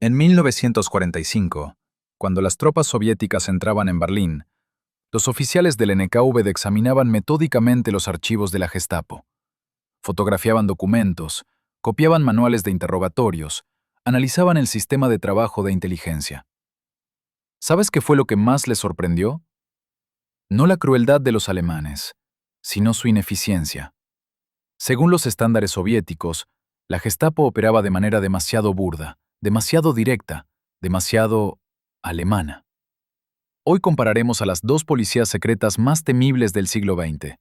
En 1945, cuando las tropas soviéticas entraban en Berlín, los oficiales del NKVD examinaban metódicamente los archivos de la Gestapo. Fotografiaban documentos, copiaban manuales de interrogatorios, analizaban el sistema de trabajo de inteligencia. ¿Sabes qué fue lo que más les sorprendió? No la crueldad de los alemanes, sino su ineficiencia. Según los estándares soviéticos, la Gestapo operaba de manera demasiado burda, demasiado directa, demasiado alemana. Hoy compararemos a las dos policías secretas más temibles del siglo XX,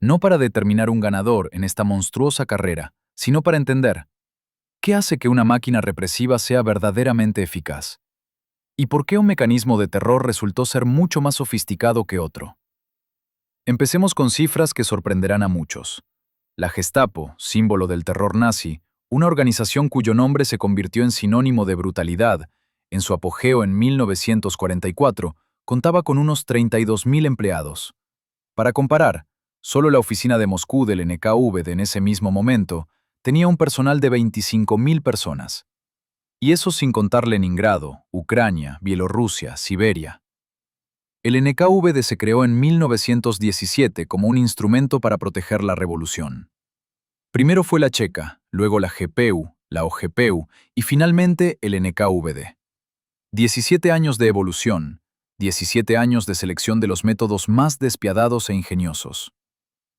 no para determinar un ganador en esta monstruosa carrera, sino para entender qué hace que una máquina represiva sea verdaderamente eficaz y por qué un mecanismo de terror resultó ser mucho más sofisticado que otro. Empecemos con cifras que sorprenderán a muchos. La Gestapo, símbolo del terror nazi, una organización cuyo nombre se convirtió en sinónimo de brutalidad, en su apogeo en 1944, contaba con unos 32.000 empleados. Para comparar, solo la oficina de Moscú del NKVD en ese mismo momento tenía un personal de 25.000 personas. Y eso sin contar Leningrado, Ucrania, Bielorrusia, Siberia. El NKVD se creó en 1917 como un instrumento para proteger la revolución. Primero fue la Checa, luego la GPU, la OGPU y finalmente el NKVD. 17 años de evolución, 17 años de selección de los métodos más despiadados e ingeniosos.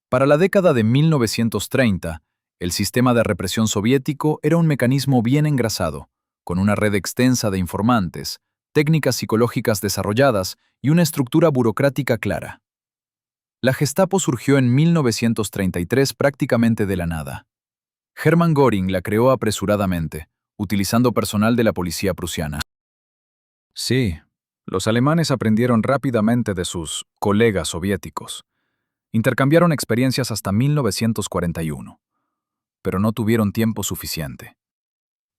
Para la década de 1930, el sistema de represión soviético era un mecanismo bien engrasado, con una red extensa de informantes, técnicas psicológicas desarrolladas y una estructura burocrática clara. La Gestapo surgió en 1933 prácticamente de la nada. Hermann Göring la creó apresuradamente, utilizando personal de la policía prusiana. Sí, los alemanes aprendieron rápidamente de sus colegas soviéticos. Intercambiaron experiencias hasta 1941, pero no tuvieron tiempo suficiente.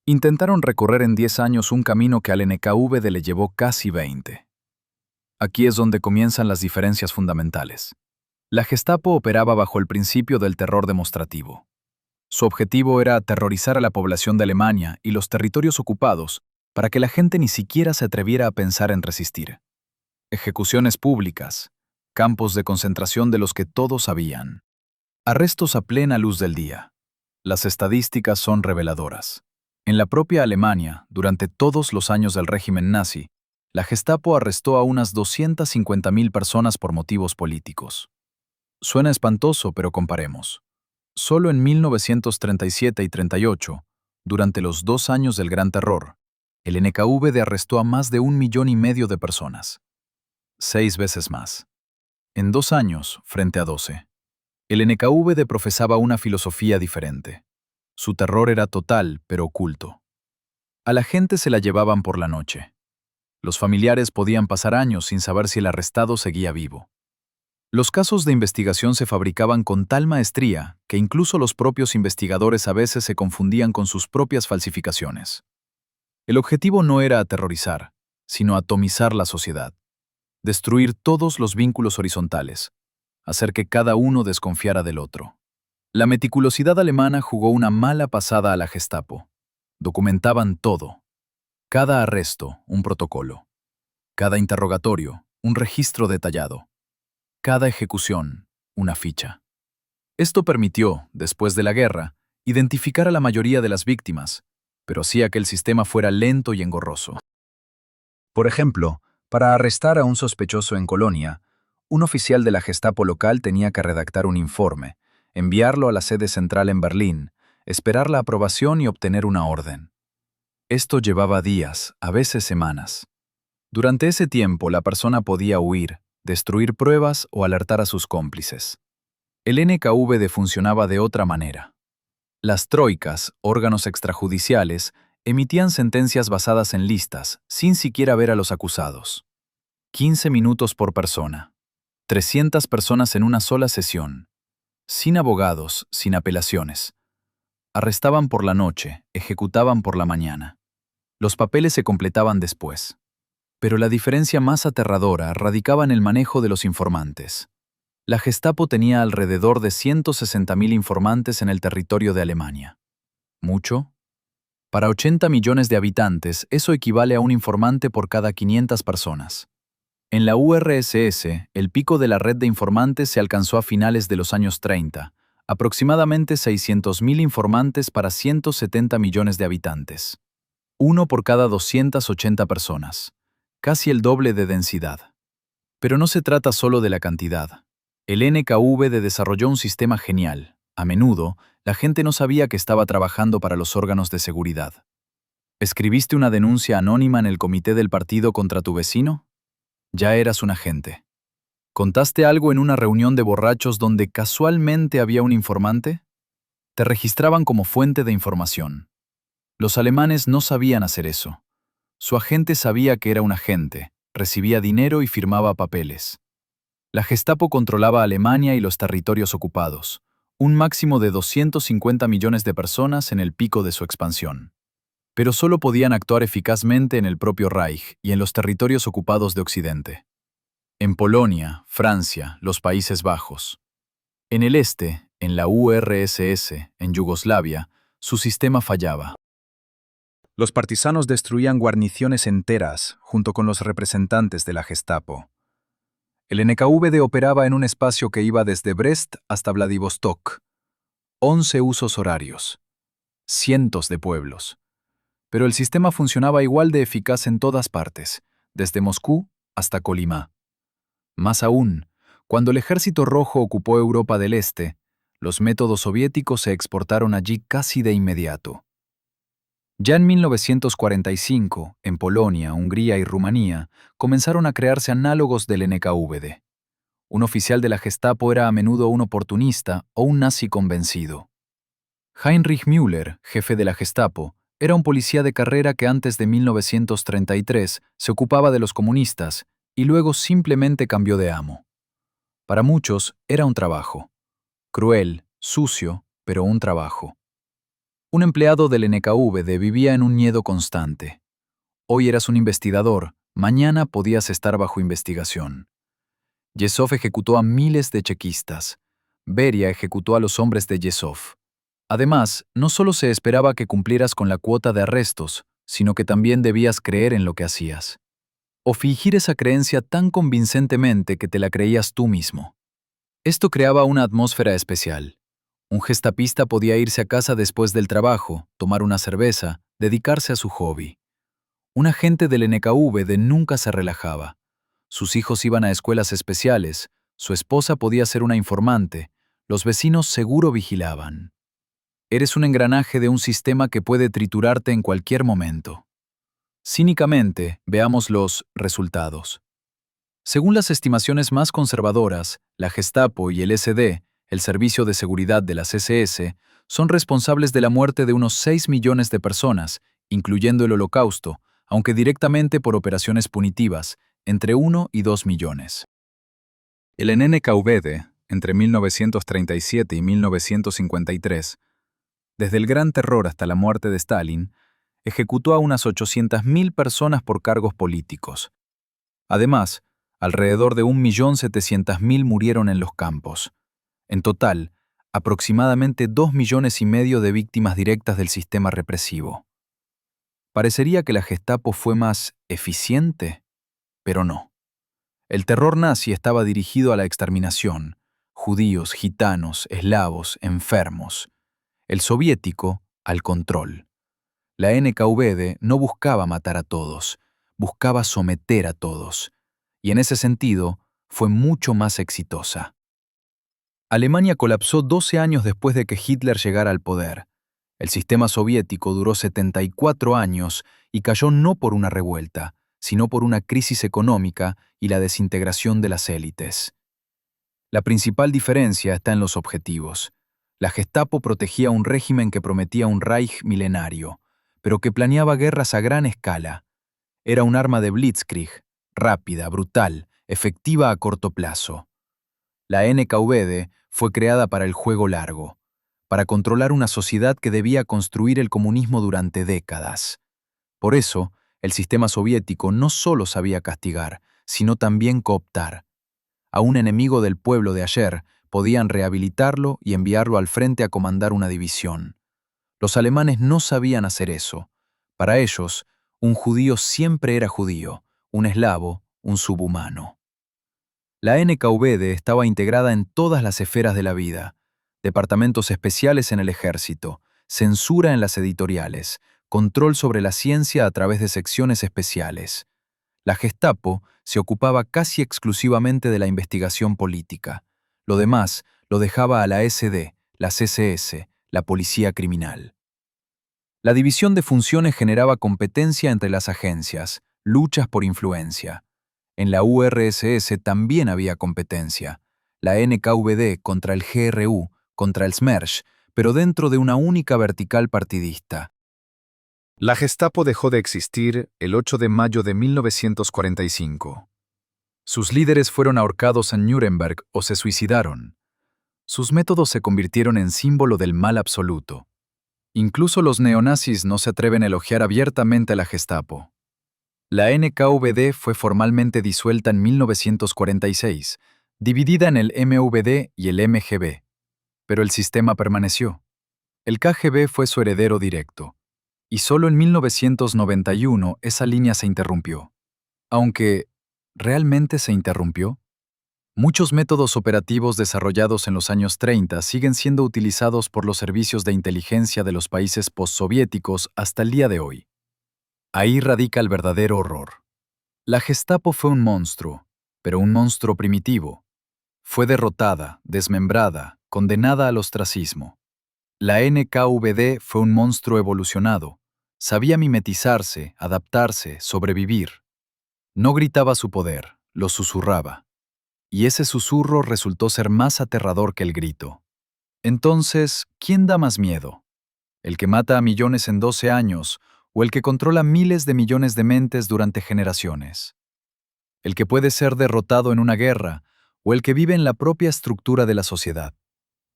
Intentaron recorrer en 10 años un camino que al NKVD le llevó casi 20. Aquí es donde comienzan las diferencias fundamentales. La Gestapo operaba bajo el principio del terror demostrativo. Su objetivo era aterrorizar a la población de Alemania y los territorios ocupados para que la gente ni siquiera se atreviera a pensar en resistir. Ejecuciones públicas, campos de concentración de los que todos sabían. Arrestos a plena luz del día. Las estadísticas son reveladoras. En la propia Alemania, durante todos los años del régimen nazi, la Gestapo arrestó a unas 250.000 personas por motivos políticos. Suena espantoso, pero comparemos. Solo en 1937 y 38, durante los 2 años del Gran Terror, el NKVD arrestó a más de 1,5 millones de personas. 6 veces más. En 2 años, frente a 12. El NKVD profesaba una filosofía diferente. Su terror era total, pero oculto. A la gente se la llevaban por la noche. Los familiares podían pasar años sin saber si el arrestado seguía vivo. Los casos de investigación se fabricaban con tal maestría que incluso los propios investigadores a veces se confundían con sus propias falsificaciones. El objetivo no era aterrorizar, sino atomizar la sociedad, destruir todos los vínculos horizontales, hacer que cada uno desconfiara del otro. La meticulosidad alemana jugó una mala pasada a la Gestapo. Documentaban todo. Cada arresto, un protocolo. Cada interrogatorio, un registro detallado. Cada ejecución, una ficha. Esto permitió, después de la guerra, identificar a la mayoría de las víctimas, pero hacía que el sistema fuera lento y engorroso. Por ejemplo, para arrestar a un sospechoso en Colonia, un oficial de la Gestapo local tenía que redactar un informe, enviarlo a la sede central en Berlín, esperar la aprobación y obtener una orden. Esto llevaba días, a veces semanas. Durante ese tiempo, la persona podía huir, destruir pruebas o alertar a sus cómplices. El NKVD funcionaba de otra manera. Las troikas, órganos extrajudiciales, emitían sentencias basadas en listas, sin siquiera ver a los acusados. 15 minutos por persona. 300 personas en una sola sesión. Sin abogados, sin apelaciones. Arrestaban por la noche, ejecutaban por la mañana. Los papeles se completaban después. Pero la diferencia más aterradora radicaba en el manejo de los informantes. La Gestapo tenía alrededor de 160.000 informantes en el territorio de Alemania. ¿Mucho? Para 80 millones de habitantes, eso equivale a un informante por cada 500 personas. En la URSS, el pico de la red de informantes se alcanzó a finales de los años 30, aproximadamente 600.000 informantes para 170 millones de habitantes. Uno por cada 280 personas, casi el doble de densidad. Pero no se trata solo de la cantidad. El NKVD desarrolló un sistema genial. A menudo, la gente no sabía que estaba trabajando para los órganos de seguridad. ¿Escribiste una denuncia anónima en el comité del partido contra tu vecino? Ya eras un agente. ¿Contaste algo en una reunión de borrachos donde casualmente había un informante? Te registraban como fuente de información. Los alemanes no sabían hacer eso. Su agente sabía que era un agente, recibía dinero y firmaba papeles. La Gestapo controlaba Alemania y los territorios ocupados, un máximo de 250 millones de personas en el pico de su expansión. Pero solo podían actuar eficazmente en el propio Reich y en los territorios ocupados de Occidente. En Polonia, Francia, los Países Bajos. En el este, en la URSS, en Yugoslavia, su sistema fallaba. Los partisanos destruían guarniciones enteras junto con los representantes de la Gestapo. El NKVD operaba en un espacio que iba desde Brest hasta Vladivostok. 11 usos horarios. Cientos de pueblos. Pero el sistema funcionaba igual de eficaz en todas partes, desde Moscú hasta Colima. Más aún, cuando el Ejército Rojo ocupó Europa del Este, los métodos soviéticos se exportaron allí casi de inmediato. Ya en 1945, en Polonia, Hungría y Rumanía, comenzaron a crearse análogos del NKVD. Un oficial de la Gestapo era a menudo un oportunista o un nazi convencido. Heinrich Müller, jefe de la Gestapo, era un policía de carrera que antes de 1933 se ocupaba de los comunistas y luego simplemente cambió de amo. Para muchos era un trabajo. Cruel, sucio, pero un trabajo. Un empleado del NKVD vivía en un miedo constante. Hoy eras un investigador, mañana podías estar bajo investigación. Yezhov ejecutó a miles de chequistas. Beria ejecutó a los hombres de Yezhov. Además, no solo se esperaba que cumplieras con la cuota de arrestos, sino que también debías creer en lo que hacías. O fingir esa creencia tan convincentemente que te la creías tú mismo. Esto creaba una atmósfera especial. Un gestapista podía irse a casa después del trabajo, tomar una cerveza, dedicarse a su hobby. Un agente del NKVD nunca se relajaba. Sus hijos iban a escuelas especiales, su esposa podía ser una informante, los vecinos seguro vigilaban. Eres un engranaje de un sistema que puede triturarte en cualquier momento. Cínicamente, veamos los resultados. Según las estimaciones más conservadoras, la Gestapo y el SD, el Servicio de Seguridad de las SS, son responsables de la muerte de unos 6 millones de personas, incluyendo el Holocausto, aunque directamente por operaciones punitivas, entre 1 y 2 millones. El NKVD, entre 1937 y 1953, desde el Gran Terror hasta la muerte de Stalin, ejecutó a unas 800.000 personas por cargos políticos. Además, alrededor de 1.700.000 murieron en los campos. En total, aproximadamente 2,5 millones de víctimas directas del sistema represivo. Parecería que la Gestapo fue más eficiente, pero no. El terror nazi estaba dirigido a la exterminación: judíos, gitanos, eslavos, enfermos. El soviético, al control. La NKVD no buscaba matar a todos, buscaba someter a todos, y en ese sentido fue mucho más exitosa. Alemania colapsó 12 años después de que Hitler llegara al poder. El sistema soviético duró 74 años y cayó no por una revuelta, sino por una crisis económica y la desintegración de las élites. La principal diferencia está en los objetivos. La Gestapo protegía un régimen que prometía un Reich milenario, pero que planeaba guerras a gran escala. Era un arma de blitzkrieg, rápida, brutal, efectiva a corto plazo. La NKVD fue creada para el juego largo, para controlar una sociedad que debía construir el comunismo durante décadas. Por eso, el sistema soviético no solo sabía castigar, sino también cooptar. A un enemigo del pueblo de ayer podían rehabilitarlo y enviarlo al frente a comandar una división. Los alemanes no sabían hacer eso. Para ellos, un judío siempre era judío, un eslavo, un subhumano. La NKVD estaba integrada en todas las esferas de la vida: departamentos especiales en el ejército, censura en las editoriales, control sobre la ciencia a través de secciones especiales. La Gestapo se ocupaba casi exclusivamente de la investigación política. Lo demás lo dejaba a la SD, las SS, la policía criminal. La división de funciones generaba competencia entre las agencias, luchas por influencia. En la URSS también había competencia. La NKVD contra el GRU, contra el SMERSH, pero dentro de una única vertical partidista. La Gestapo dejó de existir el 8 de mayo de 1945. Sus líderes fueron ahorcados en Nuremberg o se suicidaron. Sus métodos se convirtieron en símbolo del mal absoluto. Incluso los neonazis no se atreven a elogiar abiertamente a la Gestapo. La NKVD fue formalmente disuelta en 1946, dividida en el MVD y el MGB. Pero el sistema permaneció. El KGB fue su heredero directo. Y solo en 1991 esa línea se interrumpió. Aunque, ¿realmente se interrumpió? Muchos métodos operativos desarrollados en los años 30 siguen siendo utilizados por los servicios de inteligencia de los países postsoviéticos hasta el día de hoy. Ahí radica el verdadero horror. La Gestapo fue un monstruo, pero un monstruo primitivo. Fue derrotada, desmembrada, condenada al ostracismo. La NKVD fue un monstruo evolucionado. Sabía mimetizarse, adaptarse, sobrevivir. No gritaba su poder, lo susurraba. Y ese susurro resultó ser más aterrador que el grito. Entonces, ¿quién da más miedo? ¿El que mata a millones en 12 años o el que controla miles de millones de mentes durante generaciones? ¿El que puede ser derrotado en una guerra o el que vive en la propia estructura de la sociedad?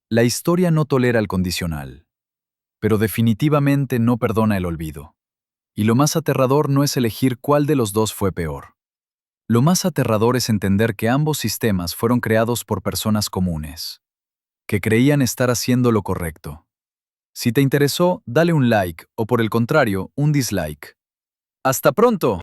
La historia no tolera el condicional, pero definitivamente no perdona el olvido. Y lo más aterrador no es elegir cuál de los dos fue peor. Lo más aterrador es entender que ambos sistemas fueron creados por personas comunes, que creían estar haciendo lo correcto. Si te interesó, dale un like o por el contrario, un dislike. ¡Hasta pronto!